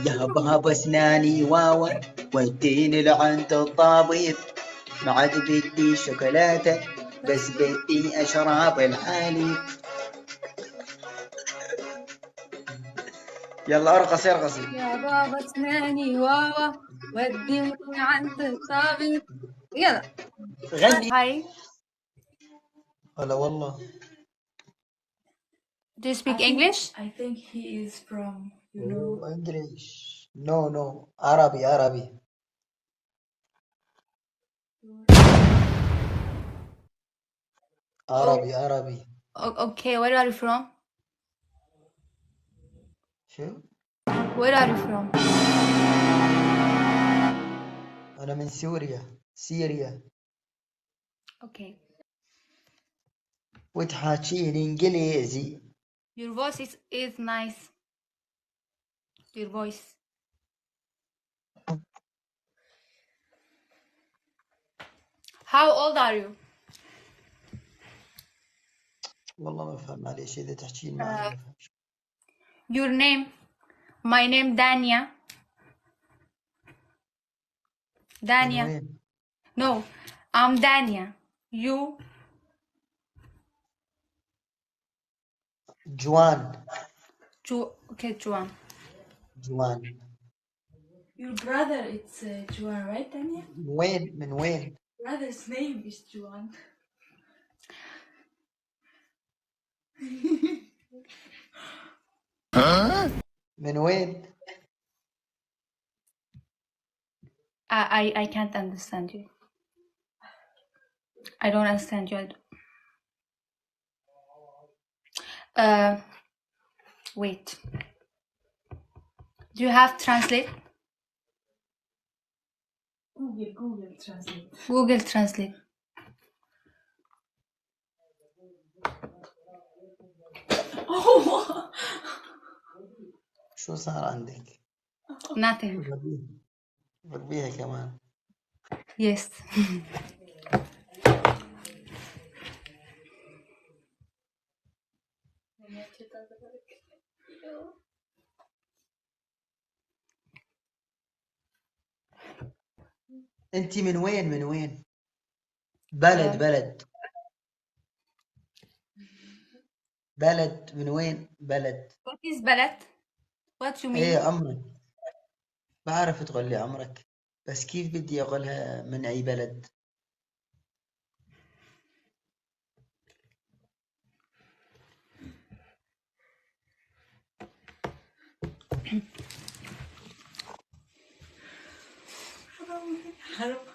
يا بابا اسناني واوا وديني لعند الطبيب، ما عاد بدي شوكولاتة بس بدي أشرب الحليب. يلا ارقصي ارقصي. يا بابا اسناني واوا وديني عند الطبيب. يلا غني. هاي. هلا والله. Do you speak English? I think he is from, انجليش. نو عربي عربي. عربي عربي. Okay, where are you from? شو؟ Where are you from? أنا من سوريا. سيريا. Okay. وتحاكين إنجليزي. Your voice is nice. Your voice. How old are you? والله ما فهم معليش إذا تحكين معي ما فهم. Your name? My name Dania. من Dania. وين؟ No, I'm Dania. You? جوان. Okay, Juan. جوان. Your brother it's Juan, right, Dania? من وين؟ Brother's name is Juan. من وين؟ I can't understand you. I don't understand you. Wait. Do you have translate? Google Translate. Google Translate. شو صار عندك؟ Nothing. غربيها كمان. Yes. أنت من وين من وين؟ بلد بلد. بلد من وين؟ بلد. What is بلد? What you mean? إيه عمرك. بعرف تقول لي عمرك، بس كيف بدي أقولها من أي بلد؟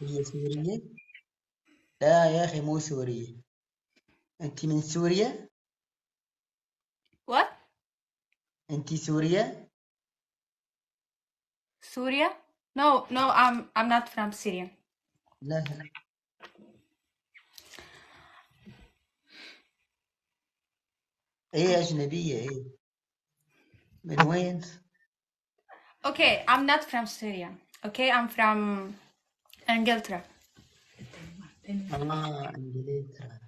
هي سورية؟ لا يا أخي مو سورية. أنت من سوريا؟ What? أنت سوريا؟ Syria? No, I'm not from Syria. لا. إيه أجنبية إيه. من وين؟ Okay, I'm not from Syria. Okay, I'm from Inglaterra. إنجلترا.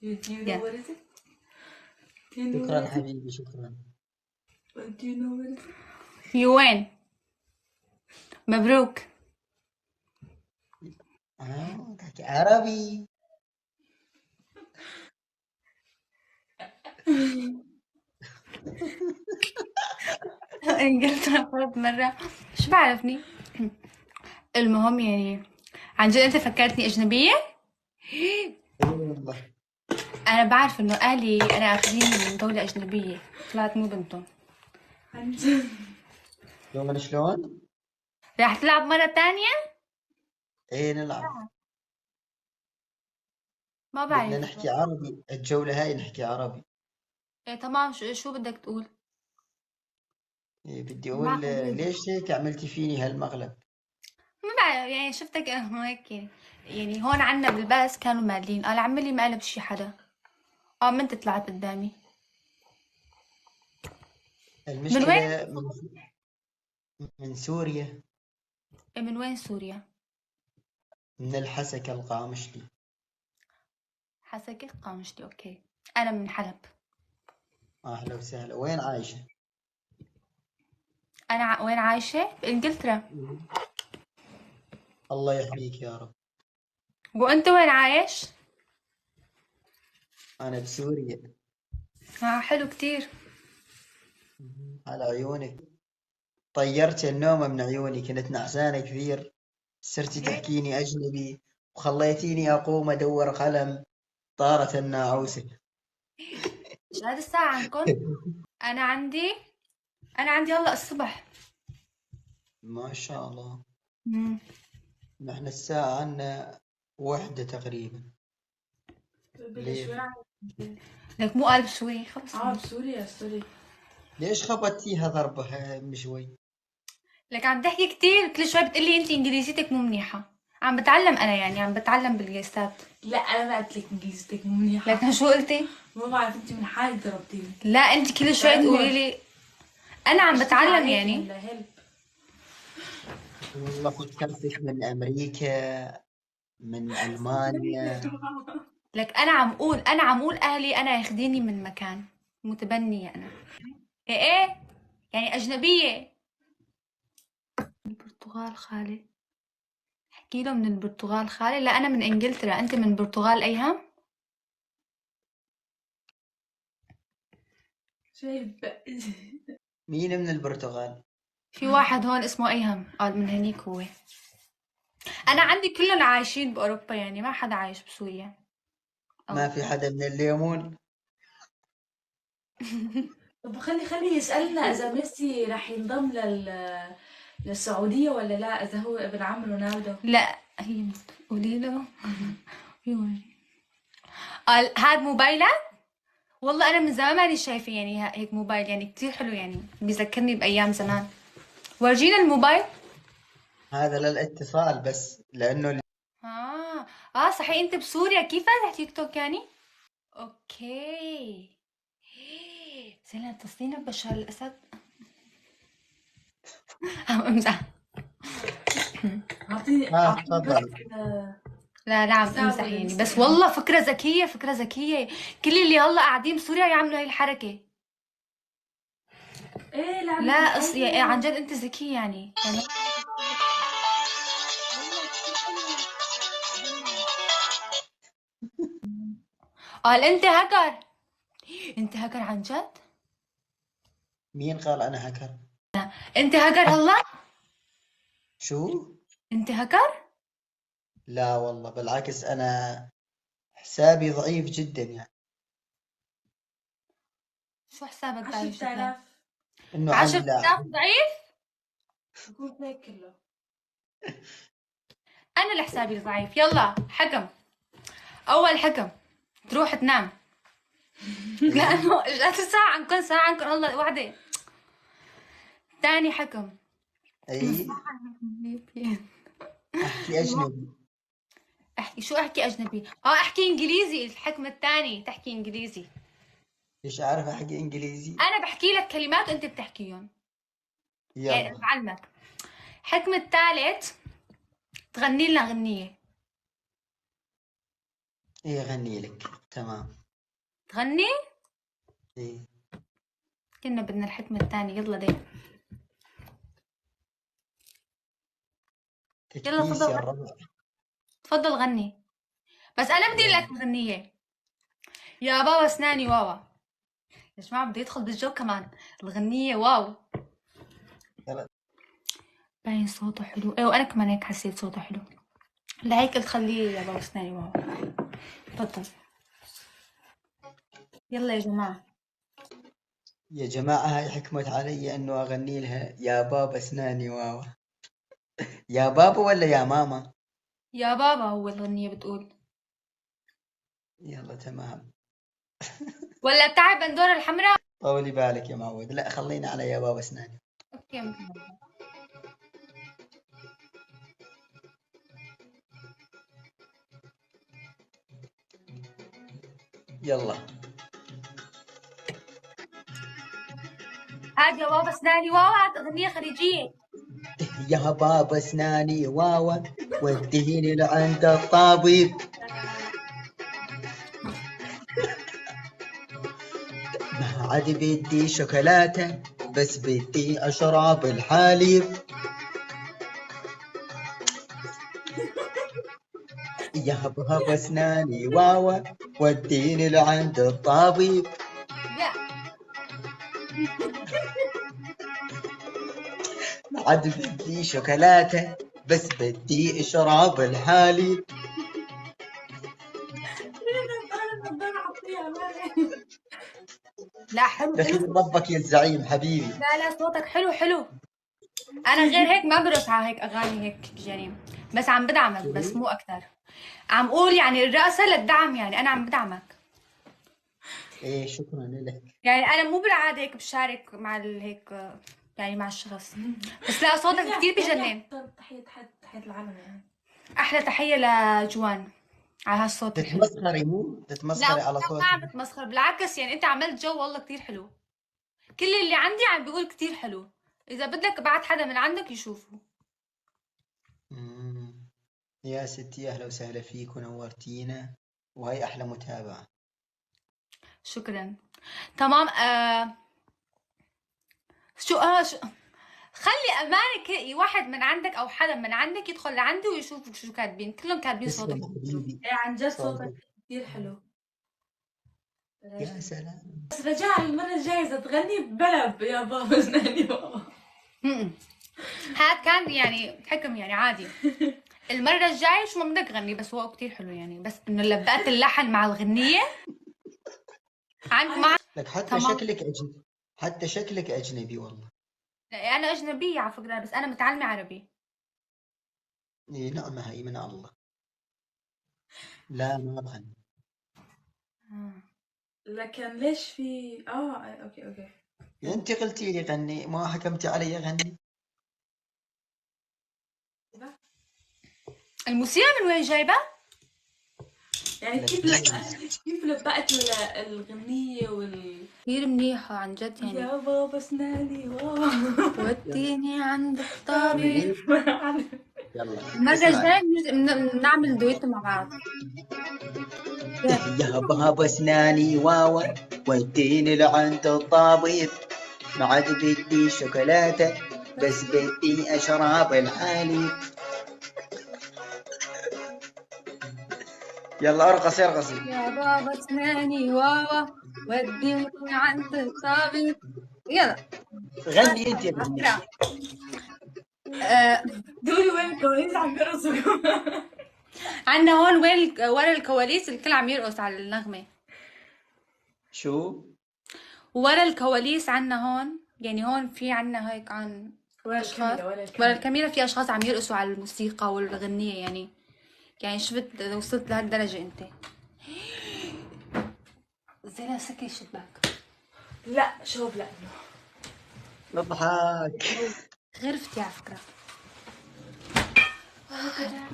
Do you know what is it? شكرا حبيبي شكرا. Do you know what is it? You win. مبروك. تحكي عربي. انجلترا فرد مرة. شو بعرفني؟ المهم يعني عن جد انت فكرتني اجنبية؟ والله. انا بعرف انه اهلي انا اخذين من دولة اجنبية، طلعت مو بنتهم. عن جد. شلون؟ راح تلعب مرة تانية؟ ايه نلعب. ما بدنا بعرف. نحكي عربي الجولة هاي نحكي عربي. ايه تمام، شو بدك تقول؟ إيه بدي أقول معك حدود. ليش هيك عملتي فيني هالمقلب؟ ما بعرف يعني شفتك هيك يعني هون عنا بالباس كانوا مالين، قال عملي ما قلب شي حدا. ما انت طلعت قدامي. من وين؟ المشكلة من سوريا. من وين سوريا؟ من الحسكة القامشلي. حسكة قامشلي. اوكي، انا من حلب. أهلا وسهلا. وين عايشة؟ انا وين عايشة؟ بانجلترا. الله يحميك يا رب. وانت وين عايش؟ أنا بسوريا. حلو كتير. على عيونك. طيرت النوم من عيوني، كنت نعسانة كثير. صرتي تحكيني أجنبي وخليتيني أقوم أدور قلم. طارت الناعوسة. ايش هذا الساعة عندكم؟ انا عندي انا عندي هلا الصبح. ما شاء الله. مم. نحن الساعة عنا 1 تقريبا. ليش؟ لك مو قلب سوري خلص. بسوريا سوري. ليش خبطتيها ضربة من شوي؟ لك عم تحكي كتير، كل شوي بتقلي انت انجليزيتك مو منيحة. عم بتعلم انا، يعني عم بتعلم بالجيستات. لا انا ما قلت لك انجليزيتك مو منيحه. لكن شو قلتي؟ ما بعرف، انت من حالك ضربتيني. لا انت كل شوي لا، تقولي لي. انا عم بتعلم يعني. ولا هلب. والله فكرتك من أمريكا، من ألمانيا. لك انا عم اقول اهلي انا ياخذيني من مكان متبنية انا. ايه يعني اجنبية. البرتغال خالي. احكي له من البرتغال خالي. لا انا من انجلترا، انت من البرتغال ايهم؟ شايف. مين من البرتغال؟ في واحد هون اسمه ايهم، قال من هنيك هو. انا عندي كلهم عايشين باوروبا، يعني ما حدا عايش بسوريا. ما في حدا من الليمون؟ طب خلي يسألنا إذا ميسي راح ينضم للسعودية ولا لا، إذا هو ابن عم رونالدو. لا هي قولي له. قال هاد موبايلك؟ والله انا من زمان ماني شايفه يعني هيك موبايل، يعني كتير حلو، يعني بيذكرني بايام زمان. ورجينا الموبايل. هذا للاتصال بس، لأنه صحيح انت بسوريا، كيف فاتح تيك توك يعني؟ اوكي. زين تصلينا ببشار الاسد. عم امزح. أعطيني تفضل. لا عم امزح يعني، بس والله فكرة ذكية، فكرة ذكية. كل اللي هلا قاعدين بسوريا يعملوا هاي الحركة. ايه لا يعني عن جد انت ذكية يعني. قال انت هكر. انت هكر عن جد؟ مين قال أنا هكر؟ انت هكر هلا؟ شو؟ انت هكر؟ لا والله بالعكس، أنا حسابي ضعيف جدا يعني. شو حسابك ضعيف جدا؟ 10,000. إنه 10,000 ضعيف؟ يكون هيك كله. انا اللي حسابي ضعيف. يلا حكم. اول حكم تروح تنام. لانه ساعة عنكم، ساعة عنكم الله وحدة. تاني حكم. أي أحكي أجنبي. احكي اجنبي. احكي انجليزي. الحكم الثاني تحكي انجليزي. ليش أعرف أحكي إنجليزي؟ انا بحكي لك كلمات وانت بتحكيهم، يعني يلا. بعلمك. الحكم الثالث تغني لنا غنية. إيه أغني لك. تمام. تغني؟ إيه. كنا بدنا الحكم الثاني. يلا دي. يلا تكبيس يا تفضل الربع. تفضل غني. بس انا بدي لك غنية. يا بابا اسناني واوا. يا جماعة بده يدخل بالجو كمان. الغنية واو. يلا. باين صوته حلو. ايه وانا كمان هيك حسيت صوته حلو، لهيك قلت خليه يا بابا اسناني واو. تفضل. يلا يا جماعة. يا جماعة هاي حكمت علي إنه أغني لها يا بابا أسناني واوا. يا بابا ولا يا ماما؟ يا بابا هو الغنية بتقول. يلا تمام. ولا بتاع بندورة الحمراء. طولي بالك يا معود. لا خلينا على يا بابا أسناني. اوكي. يلا. هاد يا بابا اسناني واو، هاد اغنية خليجية. يا بابا أسناني واوا، وديني لعند الطبيب. ما عاد بدي شوكولاتة بس بدي أشرب الحليب. يهبهب أسناني واوا وديني لعند الطبيب. لا ما عاد بدي شوكولاتة بس بدي أشرب الحليب. النضارة عطيها مالي. لا حلو دخل حلو. ربك يا الزعيم حبيبي. لا لا صوتك حلو حلو. انا غير هيك ما برقص على هيك اغاني هيك يعني، بس عم بدعمك بس مو اكثر. عم قول يعني الرقصة للدعم، يعني انا عم بدعمك. ايه شكرا لك. يعني انا مو بالعادة هيك بشارك مع هيك يعني مع الشخص، بس لا صوتك كثير بجنن. تحية العالم يعني. احلى تحية لجوان على هالصوت الحلو. تتمسخري مو لا تتمسخري على ما صوتي. عم بتمسخر، بالعكس يعني انت عملت جو والله كثير حلو. كل اللي عندي عم بيقول كثير حلو. اذا بدك بعد حدا من عندك يشوفه. يا ستي اهلا وسهلا فيك ونورتينا، وهي احلى متابعة. شكرا. تمام. شو خلي امانك واحد من عندك او حدا من عندك يدخل لعندي ويشوف شو كاتبين، كلهم كاتبين صوتك. تسلم حبيبي. ايه عن جد صوتك صوتك كثير حلو. يا سلام. بس رجاء المرة الجاية إذا تغني بلب يا بابا اسناني بابا. هاد كان يعني حكم يعني عادي. المرة الجاية شو ما بدك غني، بس هو كتير حلو يعني، بس انه لبقت اللحن مع الغنية عند مع. لك حتى تمام. شكلك أجنبي، حتى شكلك أجنبي والله. انا اجنبية على فكرة، بس انا متعلمة عربي. إيه نعمة هي من الله. لا ما بغني. لكن ليش في اوكي يا انت قلتي لي غني، ما حكمتي علي غني. الموسيقى من وين جايبة؟ يعني كيف لبقت الغنية كثير منيحة عن جد يعني. يا بابا اسناني بابا. وديني عند الطبيب. يلا المرة اسمعي. الجاية بنعمل دويتو مع بعض. يا بابا اسناني واوا وديني لعند الطبيب. ما عاد بدي شوكولاتة بس بدي أشرب الحليب. يلا ارقصي ارقصي. يا بابا اسناني واوا وديني عند الطبيب. يلا غني انت يا بني. دول وين الكواليس عم يرقصوا. عنا هون وين ورا الكواليس الكل عم يرقص على النغمة. شو؟ ورا الكواليس عنا هون، يعني هون في عنا هيك عن أشخاص ورا الكاميرا في أشخاص عم يرقصوا على الموسيقى والغنية يعني شفت وصلت لهالدرجة أنت. زينة سكري الشباك. لا شوف لا نضحك. غرفتي على فكرة.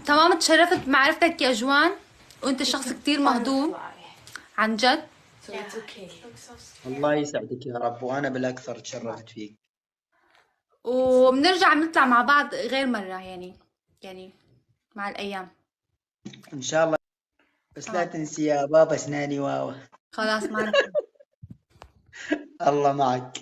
تمام. تشرفت بمعرفتك يا جوان، وانت شخص كتير مهضوم عن جد. الله يسعدك يا رب، وانا بالاكثر تشرفت فيك. وبنرجع نطلع مع بعض غير مرة يعني مع الأيام ان شاء الله. بس لا تنسي يا بابا اسناني واوا. خلاص معنا. الله معك.